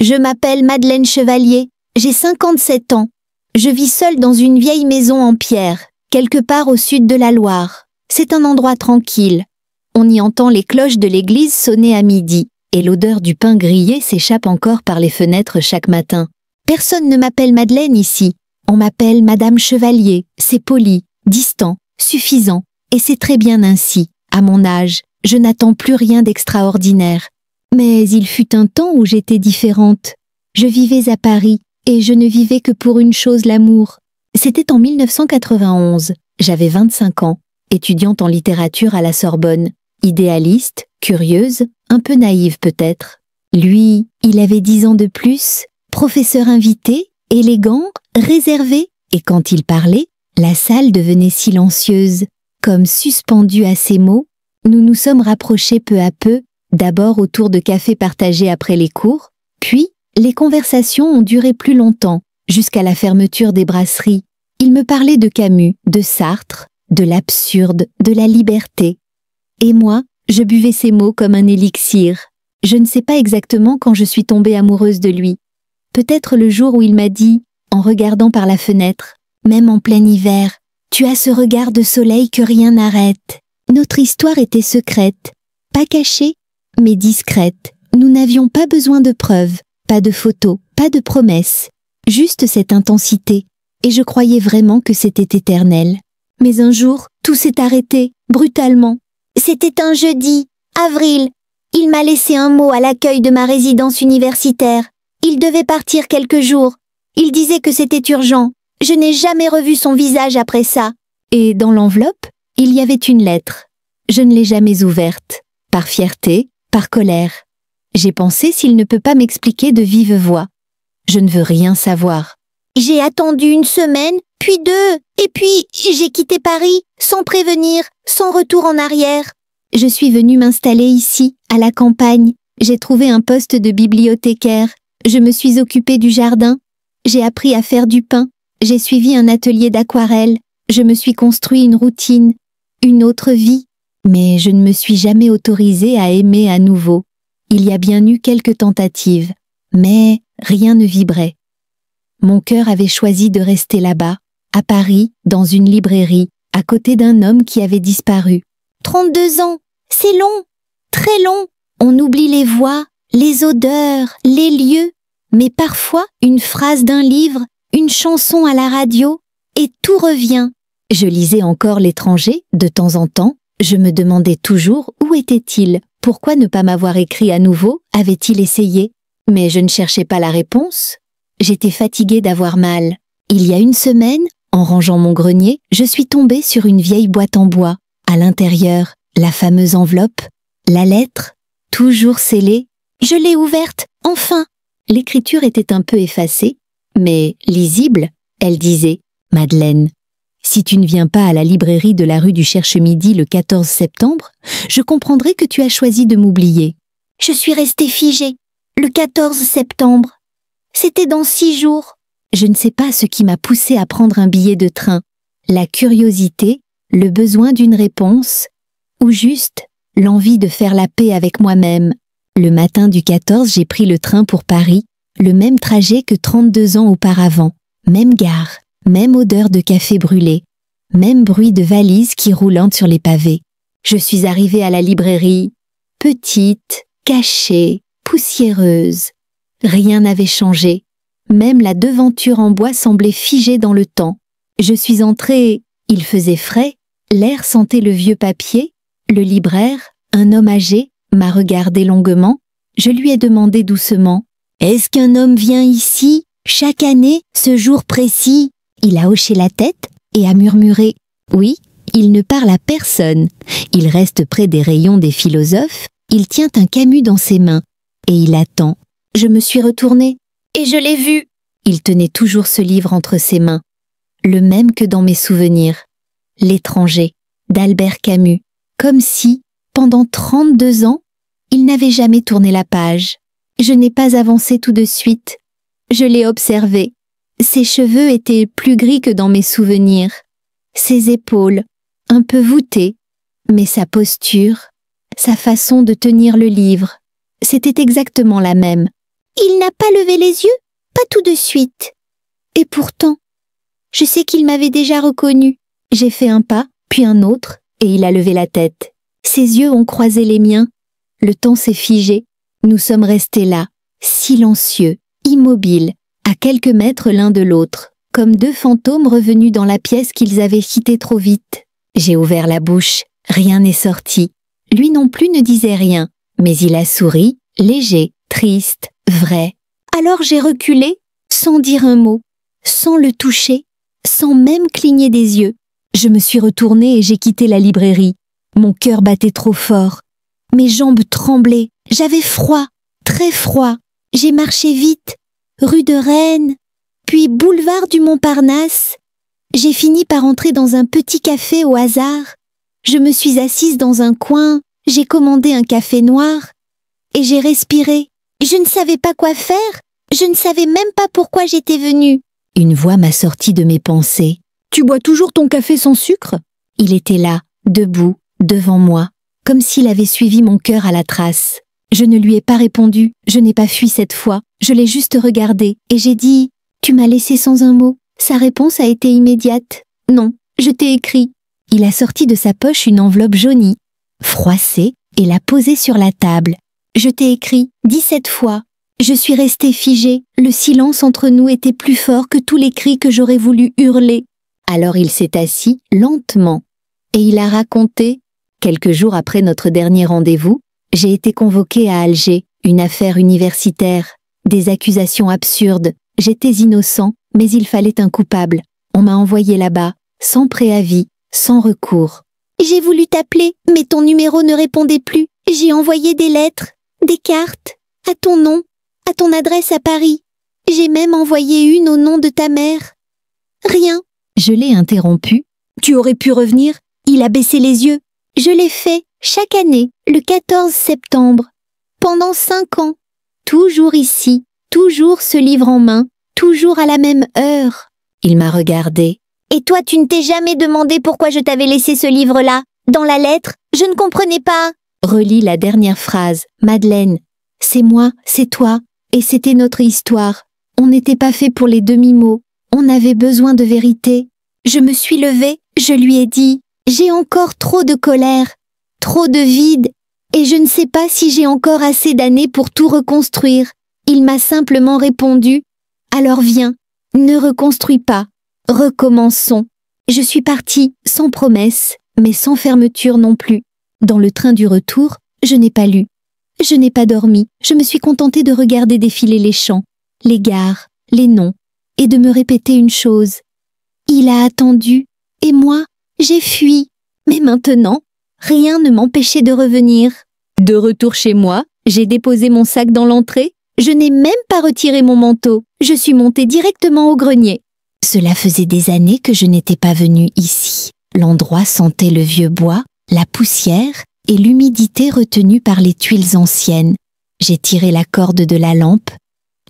Je m'appelle Madeleine Chevalier, j'ai 57 ans. Je vis seule dans une vieille maison en pierre, quelque part au sud de la Loire. C'est un endroit tranquille. On y entend les cloches de l'église sonner à midi, et l'odeur du pain grillé s'échappe encore par les fenêtres chaque matin. Personne ne m'appelle Madeleine ici. On m'appelle Madame Chevalier. C'est poli, distant, suffisant, et c'est très bien ainsi. À mon âge, je n'attends plus rien d'extraordinaire. Mais il fut un temps où j'étais différente. Je vivais à Paris, et je ne vivais que pour une chose, l'amour. C'était en 1991. J'avais 25 ans, étudiante en littérature à la Sorbonne. Idéaliste, curieuse, un peu naïve peut-être. Lui, il avait 10 ans de plus, professeur invité, élégant, réservé, et quand il parlait, la salle devenait silencieuse. Comme suspendue à ses mots, nous nous sommes rapprochés peu à peu, d'abord autour de cafés partagés après les cours, puis les conversations ont duré plus longtemps, jusqu'à la fermeture des brasseries. Il me parlait de Camus, de Sartre, de l'absurde, de la liberté. Et moi, je buvais ces mots comme un élixir. Je ne sais pas exactement quand je suis tombée amoureuse de lui. Peut-être le jour où il m'a dit, en regardant par la fenêtre, même en plein hiver, « Tu as ce regard de soleil que rien n'arrête. » Notre histoire était secrète, pas cachée, mais discrète. Nous n'avions pas besoin de preuves, pas de photos, pas de promesses. Juste cette intensité. Et je croyais vraiment que c'était éternel. Mais un jour, tout s'est arrêté, brutalement. C'était un jeudi, avril. Il m'a laissé un mot à l'accueil de ma résidence universitaire. Il devait partir quelques jours. Il disait que c'était urgent. Je n'ai jamais revu son visage après ça. Et dans l'enveloppe, il y avait une lettre. Je ne l'ai jamais ouverte. Par fierté, par colère. J'ai pensé s'il ne peut pas m'expliquer de vive voix. Je ne veux rien savoir. J'ai attendu 1 semaine, puis 2, et puis j'ai quitté Paris, sans prévenir, sans retour en arrière. Je suis venue m'installer ici, à la campagne. J'ai trouvé un poste de bibliothécaire. Je me suis occupée du jardin. J'ai appris à faire du pain. J'ai suivi un atelier d'aquarelle. Je me suis construit une routine, une autre vie. Mais je ne me suis jamais autorisée à aimer à nouveau. Il y a bien eu quelques tentatives, mais rien ne vibrait. Mon cœur avait choisi de rester là-bas, à Paris, dans une librairie, à côté d'un homme qui avait disparu. 32 ans, c'est long, très long. On oublie les voix, les odeurs, les lieux, mais parfois une phrase d'un livre, une chanson à la radio, et tout revient. Je lisais encore L'Étranger, de temps en temps. Je me demandais toujours où était-il, pourquoi ne pas m'avoir écrit à nouveau, avait-il essayé? Mais je ne cherchais pas la réponse. J'étais fatiguée d'avoir mal. Il y a 1 semaine, en rangeant mon grenier, je suis tombée sur une vieille boîte en bois. À l'intérieur, la fameuse enveloppe, la lettre, toujours scellée. Je l'ai ouverte, enfin! L'écriture était un peu effacée, mais lisible. Elle disait « Madeleine, si tu ne viens pas à la librairie de la rue du Cherche-Midi le 14 septembre, je comprendrai que tu as choisi de m'oublier. » Je suis restée figée. Le 14 septembre. C'était dans 6 jours. Je ne sais pas ce qui m'a poussée à prendre un billet de train. La curiosité, le besoin d'une réponse, ou juste l'envie de faire la paix avec moi-même. Le matin du 14, j'ai pris le train pour Paris, le même trajet que 32 ans auparavant. Même gare, même odeur de café brûlé, même bruit de valise qui roulantent sur les pavés. Je suis arrivée à la librairie, petite, cachée, poussiéreuse. Rien n'avait changé. Même la devanture en bois semblait figée dans le temps. Je suis entrée, il faisait frais, l'air sentait le vieux papier. Le libraire, un homme âgé, m'a regardé longuement. Je lui ai demandé doucement « Est-ce qu'un homme vient ici, chaque année, ce jour précis ?» Il a hoché la tête et a murmuré « Oui, il ne parle à personne. Il reste près des rayons des philosophes. Il tient un Camus dans ses mains. Et il attend. » Je me suis retournée et je l'ai vu. Il tenait toujours ce livre entre ses mains. Le même que dans mes souvenirs. L'Étranger, d'Albert Camus. Comme si, pendant 32 ans, il n'avait jamais tourné la page. Je n'ai pas avancé tout de suite. Je l'ai observé. Ses cheveux étaient plus gris que dans mes souvenirs. Ses épaules, un peu voûtées, mais sa posture, sa façon de tenir le livre, c'était exactement la même. Il n'a pas levé les yeux, pas tout de suite. Et pourtant, je sais qu'il m'avait déjà reconnue. J'ai fait un pas, puis un autre, et il a levé la tête. Ses yeux ont croisé les miens. Le temps s'est figé. Nous sommes restés là, silencieux, immobiles, à quelques mètres l'un de l'autre, comme deux fantômes revenus dans la pièce qu'ils avaient quittée trop vite. J'ai ouvert la bouche, rien n'est sorti. Lui non plus ne disait rien, mais il a souri, léger, triste, vrai. Alors j'ai reculé, sans dire un mot, sans le toucher, sans même cligner des yeux. Je me suis retournée et j'ai quitté la librairie. Mon cœur battait trop fort. Mes jambes tremblaient. J'avais froid, très froid. J'ai marché vite, rue de Rennes, puis boulevard du Montparnasse. J'ai fini par entrer dans un petit café au hasard. Je me suis assise dans un coin, j'ai commandé un café noir et j'ai respiré. Je ne savais pas quoi faire, je ne savais même pas pourquoi j'étais venue. Une voix m'a sorti de mes pensées. « Tu bois toujours ton café sans sucre ?» Il était là, debout, devant moi, comme s'il avait suivi mon cœur à la trace. Je ne lui ai pas répondu, je n'ai pas fui cette fois, je l'ai juste regardé et j'ai dit « Tu m'as laissé sans un mot ?» Sa réponse a été immédiate. « Non, je t'ai écrit. » Il a sorti de sa poche une enveloppe jaunie, froissée, et l'a posée sur la table. « Je t'ai écrit 17 fois. » Je suis restée figée, le silence entre nous était plus fort que tous les cris que j'aurais voulu hurler. Alors il s'est assis lentement et il a raconté, quelques jours après notre dernier rendez-vous, j'ai été convoquée à Alger, une affaire universitaire, des accusations absurdes, j'étais innocent, mais il fallait un coupable. On m'a envoyé là-bas, sans préavis, sans recours. J'ai voulu t'appeler, mais ton numéro ne répondait plus. J'ai envoyé des lettres, des cartes, à ton nom, à ton adresse à Paris. J'ai même envoyé une au nom de ta mère. Rien. Je l'ai interrompu. Tu aurais pu revenir. Il a baissé les yeux. Je l'ai fait, chaque année, le 14 septembre. Pendant 5 ans. Toujours ici, toujours ce livre en main, toujours à la même heure. Il m'a regardé. Et toi, tu ne t'es jamais demandé pourquoi je t'avais laissé ce livre-là? Dans la lettre, je ne comprenais pas. Relis la dernière phrase. Madeleine, c'est moi, c'est toi, et c'était notre histoire. On n'était pas fait pour les demi-mots. On avait besoin de vérité. Je me suis levée, je lui ai dit, j'ai encore trop de colère, trop de vide, et je ne sais pas si j'ai encore assez d'années pour tout reconstruire. Il m'a simplement répondu, alors viens, ne reconstruis pas, recommençons. Je suis partie sans promesse, mais sans fermeture non plus. Dans le train du retour, je n'ai pas lu. Je n'ai pas dormi, je me suis contentée de regarder défiler les champs, les gares, les noms, et de me répéter une chose. Il a attendu, et moi, j'ai fui. Mais maintenant, rien ne m'empêchait de revenir. De retour chez moi, j'ai déposé mon sac dans l'entrée. Je n'ai même pas retiré mon manteau. Je suis montée directement au grenier. Cela faisait des années que je n'étais pas venue ici. L'endroit sentait le vieux bois, la poussière et l'humidité retenue par les tuiles anciennes. J'ai tiré la corde de la lampe.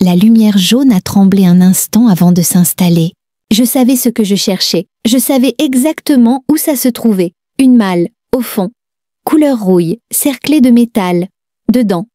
La lumière jaune a tremblé un instant avant de s'installer. Je savais ce que je cherchais. Je savais exactement où ça se trouvait. Une malle, au fond. Couleur rouille, cerclée de métal. Dedans.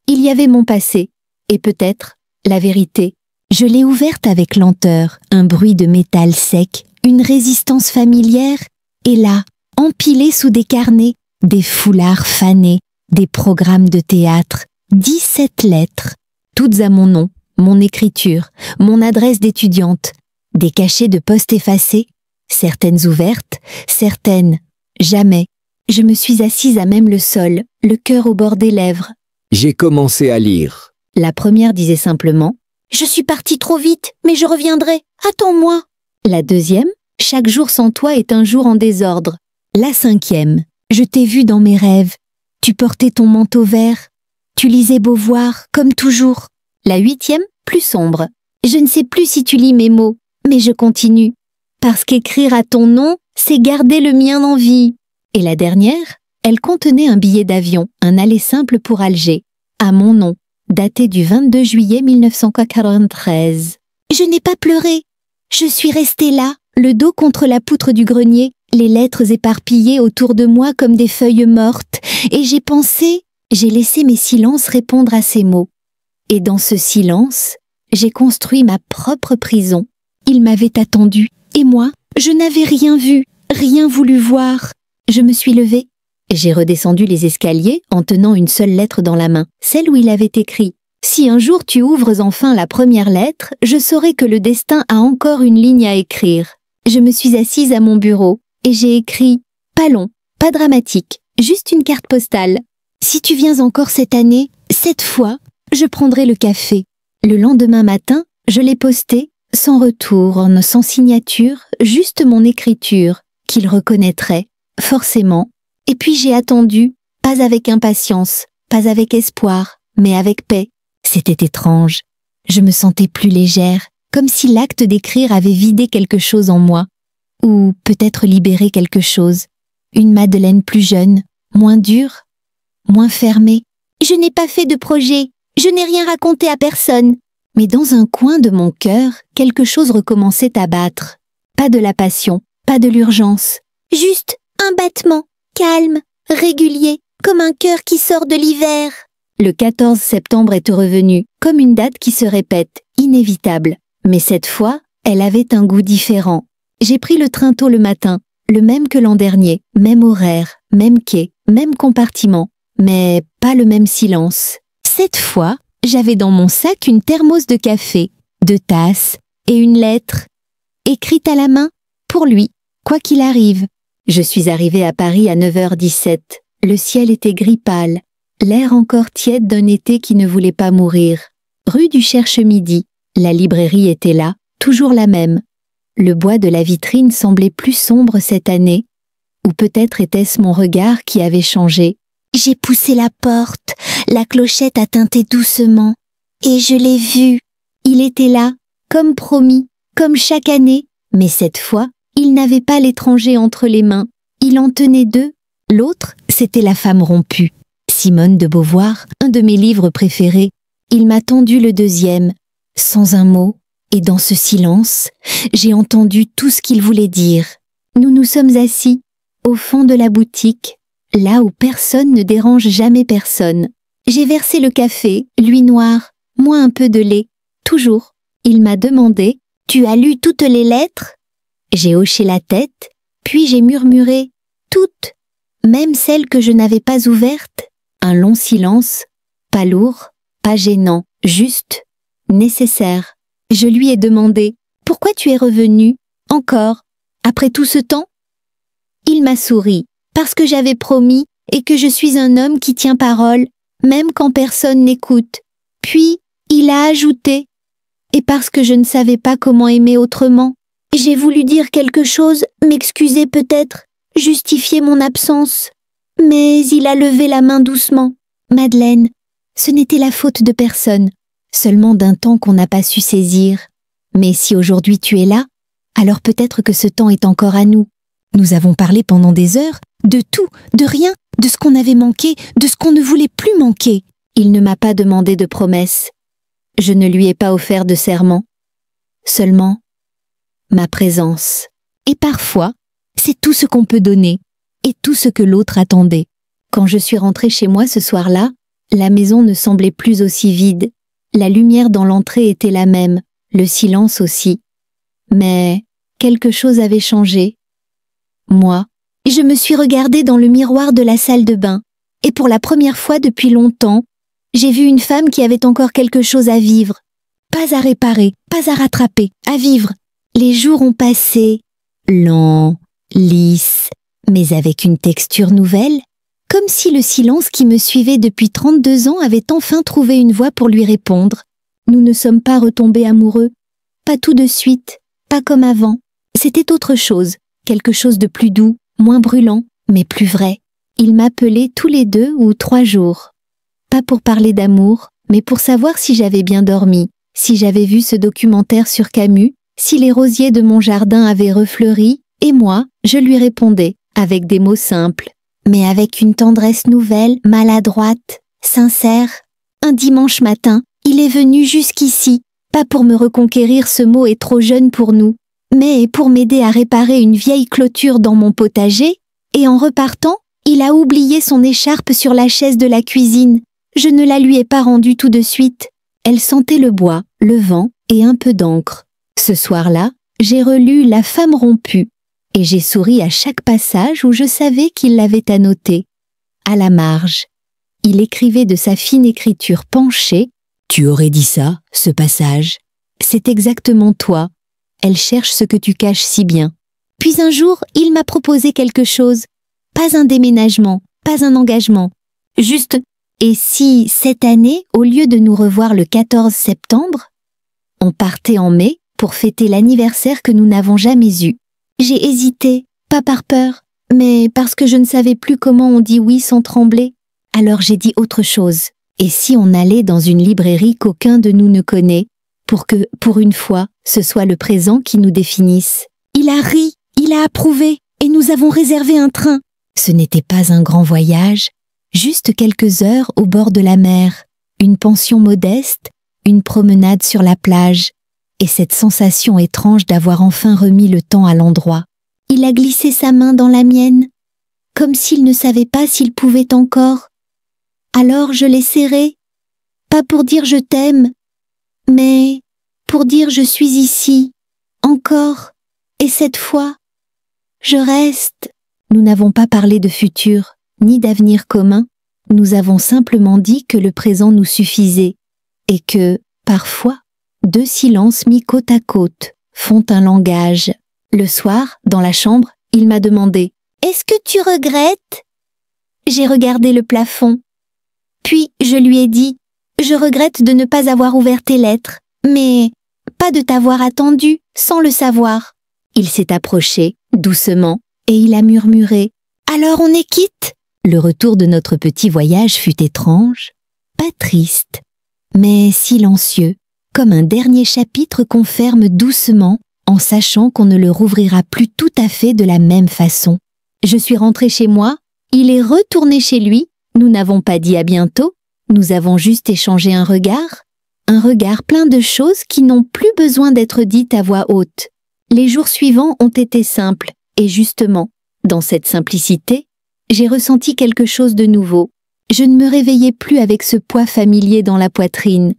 Il y avait mon passé. Et peut-être, la vérité. Je l'ai ouverte avec lenteur. Un bruit de métal sec. Une résistance familière. Et là, empilés sous des carnets, des foulards fanés, des programmes de théâtre. 17 lettres. Toutes à mon nom, mon écriture, mon adresse d'étudiante. Des cachets de poste effacés, certaines ouvertes, certaines jamais. Je me suis assise à même le sol, le cœur au bord des lèvres. J'ai commencé à lire. La première disait simplement « Je suis partie trop vite, mais je reviendrai, attends-moi ». La deuxième « Chaque jour sans toi est un jour en désordre ». La cinquième « Je t'ai vu dans mes rêves, tu portais ton manteau vert, tu lisais Beauvoir, comme toujours ». La huitième, plus sombre. « Je ne sais plus si tu lis mes mots, mais je continue. Parce qu'écrire à ton nom, c'est garder le mien en vie. » Et la dernière, elle contenait un billet d'avion, un aller simple pour Alger, à mon nom, daté du 22 juillet 1943. Je n'ai pas pleuré. Je suis restée là, le dos contre la poutre du grenier, les lettres éparpillées autour de moi comme des feuilles mortes, et j'ai pensé, j'ai laissé mes silences répondre à ces mots. Et dans ce silence, j'ai construit ma propre prison. Il m'avait attendu, et moi, je n'avais rien vu, rien voulu voir. Je me suis levée. J'ai redescendu les escaliers en tenant une seule lettre dans la main, celle où il avait écrit « Si un jour tu ouvres enfin la première lettre, je saurai que le destin a encore une ligne à écrire. » Je me suis assise à mon bureau et j'ai écrit « Pas long, pas dramatique, juste une carte postale. Si tu viens encore cette année, cette fois, je prendrai le café. » Le lendemain matin, je l'ai posté, sans retour, sans signature, juste mon écriture, qu'il reconnaîtrait, forcément. Et puis j'ai attendu, pas avec impatience, pas avec espoir, mais avec paix. C'était étrange. Je me sentais plus légère, comme si l'acte d'écrire avait vidé quelque chose en moi. Ou peut-être libéré quelque chose. Une Madeleine plus jeune, moins dure, moins fermée. Je n'ai pas fait de projet, je n'ai rien raconté à personne. Mais dans un coin de mon cœur, quelque chose recommençait à battre. Pas de la passion, pas de l'urgence. Juste un battement, calme, régulier, comme un cœur qui sort de l'hiver. Le 14 septembre est revenu, comme une date qui se répète, inévitable. Mais cette fois, elle avait un goût différent. J'ai pris le train tôt le matin, le même que l'an dernier, même horaire, même quai, même compartiment, mais pas le même silence. Cette fois, j'avais dans mon sac une thermos de café, 2 tasses et une lettre, écrite à la main, pour lui, quoi qu'il arrive. Je suis arrivée à Paris à 9h17. Le ciel était gris pâle, l'air encore tiède d'un été qui ne voulait pas mourir. Rue du Cherche-Midi, la librairie était là, toujours la même. Le bois de la vitrine semblait plus sombre cette année, ou peut-être était-ce mon regard qui avait changé. J'ai poussé la porte, la clochette a tinté doucement, et je l'ai vu. Il était là, comme promis, comme chaque année, mais cette fois, il n'avait pas l'étranger entre les mains. Il en tenait 2. L'autre, c'était La femme rompue. Simone de Beauvoir, un de mes livres préférés. Il m'a tendu le 2e, sans un mot, et dans ce silence, j'ai entendu tout ce qu'il voulait dire. Nous nous sommes assis, au fond de la boutique, là où personne ne dérange jamais personne. J'ai versé le café, lui noir, moi un peu de lait. Toujours. Il m'a demandé « Tu as lu toutes les lettres ?» J'ai hoché la tête, puis j'ai murmuré « Toutes, même celles que je n'avais pas ouvertes ?» Un long silence, pas lourd, pas gênant, juste, nécessaire. Je lui ai demandé « Pourquoi tu es revenu, encore, après tout ce temps ?» Il m'a souri, parce que j'avais promis et que je suis un homme qui tient parole, même quand personne n'écoute. Puis, il a ajouté « Et parce que je ne savais pas comment aimer autrement. J'ai voulu dire quelque chose, m'excuser peut-être, justifier mon absence. Mais il a levé la main doucement. Madeleine, ce n'était la faute de personne, seulement d'un temps qu'on n'a pas su saisir. Mais si aujourd'hui tu es là, alors peut-être que ce temps est encore à nous. Nous avons parlé pendant des heures, de tout, de rien, de ce qu'on avait manqué, de ce qu'on ne voulait plus manquer. Il ne m'a pas demandé de promesses. Je ne lui ai pas offert de serment. Seulement, ma présence. Et parfois, c'est tout ce qu'on peut donner, et tout ce que l'autre attendait. Quand je suis rentrée chez moi ce soir-là, la maison ne semblait plus aussi vide. La lumière dans l'entrée était la même, le silence aussi. Mais quelque chose avait changé. Moi, je me suis regardée dans le miroir de la salle de bain, et pour la première fois depuis longtemps, j'ai vu une femme qui avait encore quelque chose à vivre. Pas à réparer, pas à rattraper, à vivre. Les jours ont passé, lents, lisses, mais avec une texture nouvelle, comme si le silence qui me suivait depuis 32 ans avait enfin trouvé une voix pour lui répondre. Nous ne sommes pas retombés amoureux, pas tout de suite, pas comme avant. C'était autre chose, quelque chose de plus doux, moins brûlant, mais plus vrai. Il m'appelait tous les 2 ou 3 jours. Pas pour parler d'amour, mais pour savoir si j'avais bien dormi, si j'avais vu ce documentaire sur Camus, si les rosiers de mon jardin avaient refleuri, et moi, je lui répondais, avec des mots simples, mais avec une tendresse nouvelle, maladroite, sincère. Un dimanche matin, il est venu jusqu'ici, pas pour me reconquérir, ce mot est trop jeune pour nous, mais pour m'aider à réparer une vieille clôture dans mon potager, et en repartant, il a oublié son écharpe sur la chaise de la cuisine. Je ne la lui ai pas rendue tout de suite. Elle sentait le bois, le vent et un peu d'encre. Ce soir-là, j'ai relu La femme rompue et j'ai souri à chaque passage où je savais qu'il l'avait annoté. À la marge, il écrivait de sa fine écriture penchée « Tu aurais dit ça, ce passage. C'est exactement toi. Elle cherche ce que tu caches si bien. » Puis un jour, il m'a proposé quelque chose. Pas un déménagement, pas un engagement. Juste, et si, cette année, au lieu de nous revoir le 14 septembre, on partait en mai pour fêter l'anniversaire que nous n'avons jamais eu. J'ai hésité, pas par peur, mais parce que je ne savais plus comment on dit oui sans trembler. Alors j'ai dit autre chose. Et si on allait dans une librairie qu'aucun de nous ne connaît, pour que, pour une fois, ce soit le présent qui nous définisse? Il a ri, il a approuvé, et nous avons réservé un train. Ce n'était pas un grand voyage, juste quelques heures au bord de la mer, une pension modeste, une promenade sur la plage, et cette sensation étrange d'avoir enfin remis le temps à l'endroit. Il a glissé sa main dans la mienne, comme s'il ne savait pas s'il pouvait encore. Alors je l'ai serré, pas pour dire je t'aime, mais pour dire je suis ici, encore, et cette fois, je reste. Nous n'avons pas parlé de futur, ni d'avenir commun, nous avons simplement dit que le présent nous suffisait, et que, parfois, deux silences mis côte à côte font un langage. Le soir, dans la chambre, il m'a demandé « Est-ce que tu regrettes ?» J'ai regardé le plafond. Puis je lui ai dit « Je regrette de ne pas avoir ouvert tes lettres, mais pas de t'avoir attendu sans le savoir. » Il s'est approché, doucement, et il a murmuré « Alors on est quitte ?» Le retour de notre petit voyage fut étrange, pas triste, mais silencieux, comme un dernier chapitre qu'on ferme doucement en sachant qu'on ne le rouvrira plus tout à fait de la même façon. Je suis rentrée chez moi, il est retourné chez lui, nous n'avons pas dit à bientôt, nous avons juste échangé un regard plein de choses qui n'ont plus besoin d'être dites à voix haute. Les jours suivants ont été simples, et justement, dans cette simplicité, j'ai ressenti quelque chose de nouveau. Je ne me réveillais plus avec ce poids familier dans la poitrine.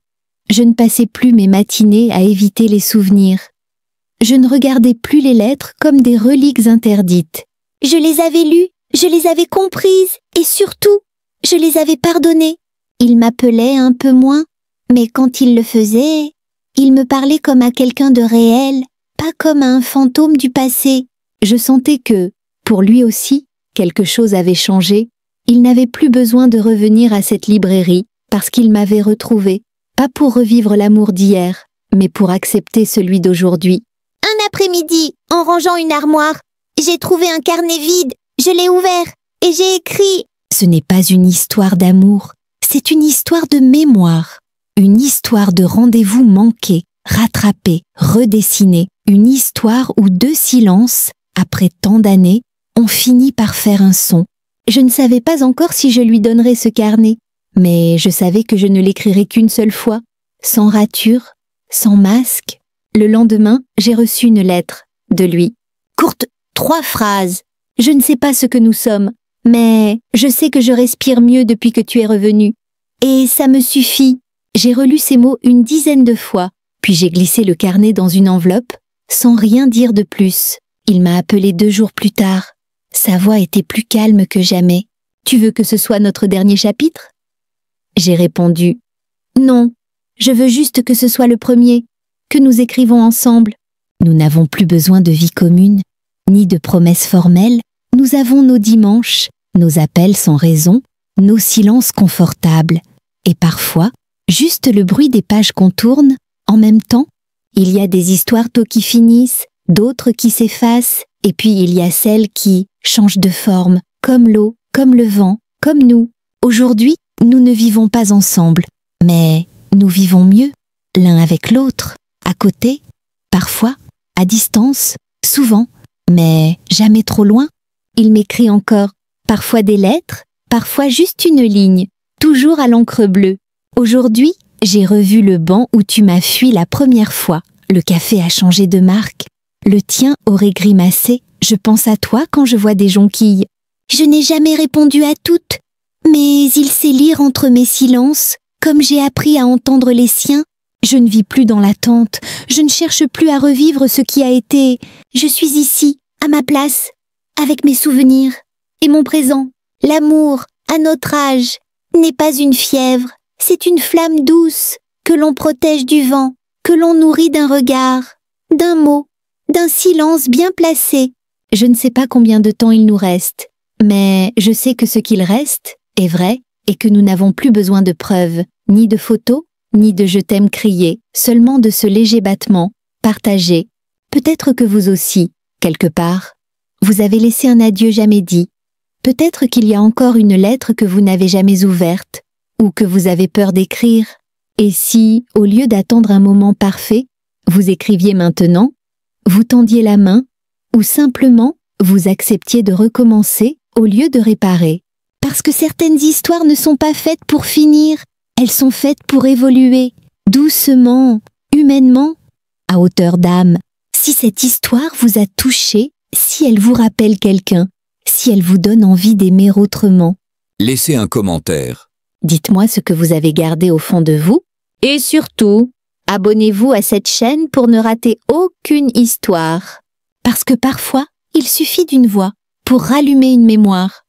Je ne passais plus mes matinées à éviter les souvenirs. Je ne regardais plus les lettres comme des reliques interdites. Je les avais lues, je les avais comprises, et surtout, je les avais pardonnées. Il m'appelait un peu moins, mais quand il le faisait, il me parlait comme à quelqu'un de réel, pas comme à un fantôme du passé. Je sentais que, pour lui aussi, quelque chose avait changé. Il n'avait plus besoin de revenir à cette librairie, parce qu'il m'avait retrouvée, pas pour revivre l'amour d'hier, mais pour accepter celui d'aujourd'hui. Un après-midi, en rangeant une armoire, j'ai trouvé un carnet vide, je l'ai ouvert, et j'ai écrit. Ce n'est pas une histoire d'amour, c'est une histoire de mémoire, une histoire de rendez-vous manqués, rattrapés, redessinés, une histoire où deux silences, après tant d'années, ont fini par faire un son. Je ne savais pas encore si je lui donnerais ce carnet, mais je savais que je ne l'écrirais qu'une seule fois, sans rature, sans masque. Le lendemain, j'ai reçu une lettre de lui. Courte, 3 phrases. Je ne sais pas ce que nous sommes, mais je sais que je respire mieux depuis que tu es revenu. Et ça me suffit. J'ai relu ces mots une dizaine de fois, puis j'ai glissé le carnet dans une enveloppe, sans rien dire de plus. Il m'a appelé 2 jours plus tard. Sa voix était plus calme que jamais. « Tu veux que ce soit notre dernier chapitre ?» J'ai répondu « Non, je veux juste que ce soit le premier, que nous écrivons ensemble. » Nous n'avons plus besoin de vie commune, ni de promesses formelles. Nous avons nos dimanches, nos appels sans raison, nos silences confortables. Et parfois, juste le bruit des pages qu'on tourne, en même temps, il y a des histoires tôt qui finissent, d'autres qui s'effacent, et puis il y a celles qui changent de forme, comme l'eau, comme le vent, comme nous. Aujourd'hui, nous ne vivons pas ensemble, mais nous vivons mieux, l'un avec l'autre, à côté, parfois, à distance, souvent, mais jamais trop loin. Il m'écrit encore, parfois des lettres, parfois juste une ligne, toujours à l'encre bleue. Aujourd'hui, j'ai revu le banc où tu m'as fui la première fois. Le café a changé de marque. Le tien aurait grimacé. Je pense à toi quand je vois des jonquilles. Je n'ai jamais répondu à toutes, mais il sait lire entre mes silences, Comme j'ai appris à entendre les siens, je ne vis plus dans l'attente, je ne cherche plus à revivre ce qui a été. Je suis ici, à ma place, avec mes souvenirs et mon présent. L'amour, à notre âge, n'est pas une fièvre, c'est une flamme douce que l'on protège du vent, que l'on nourrit d'un regard, d'un mot, d'un silence bien placé. Je ne sais pas combien de temps il nous reste, mais je sais que ce qu'il reste est vrai et que nous n'avons plus besoin de preuves, ni de photos, ni de je t'aime crié, seulement de ce léger battement, partagé. Peut-être que vous aussi, quelque part, vous avez laissé un adieu jamais dit. Peut-être qu'il y a encore une lettre que vous n'avez jamais ouverte, ou que vous avez peur d'écrire. Et si, au lieu d'attendre un moment parfait, vous écriviez maintenant, vous tendiez la main, ou simplement vous acceptiez de recommencer au lieu de réparer. Parce que certaines histoires ne sont pas faites pour finir, elles sont faites pour évoluer, doucement, humainement, à hauteur d'âme. Si cette histoire vous a touché, si elle vous rappelle quelqu'un, si elle vous donne envie d'aimer autrement, Laissez un commentaire. dites-moi ce que vous avez gardé au fond de vous. Et surtout, abonnez-vous à cette chaîne pour ne rater aucune histoire. Parce que parfois, il suffit d'une voix pour rallumer une mémoire.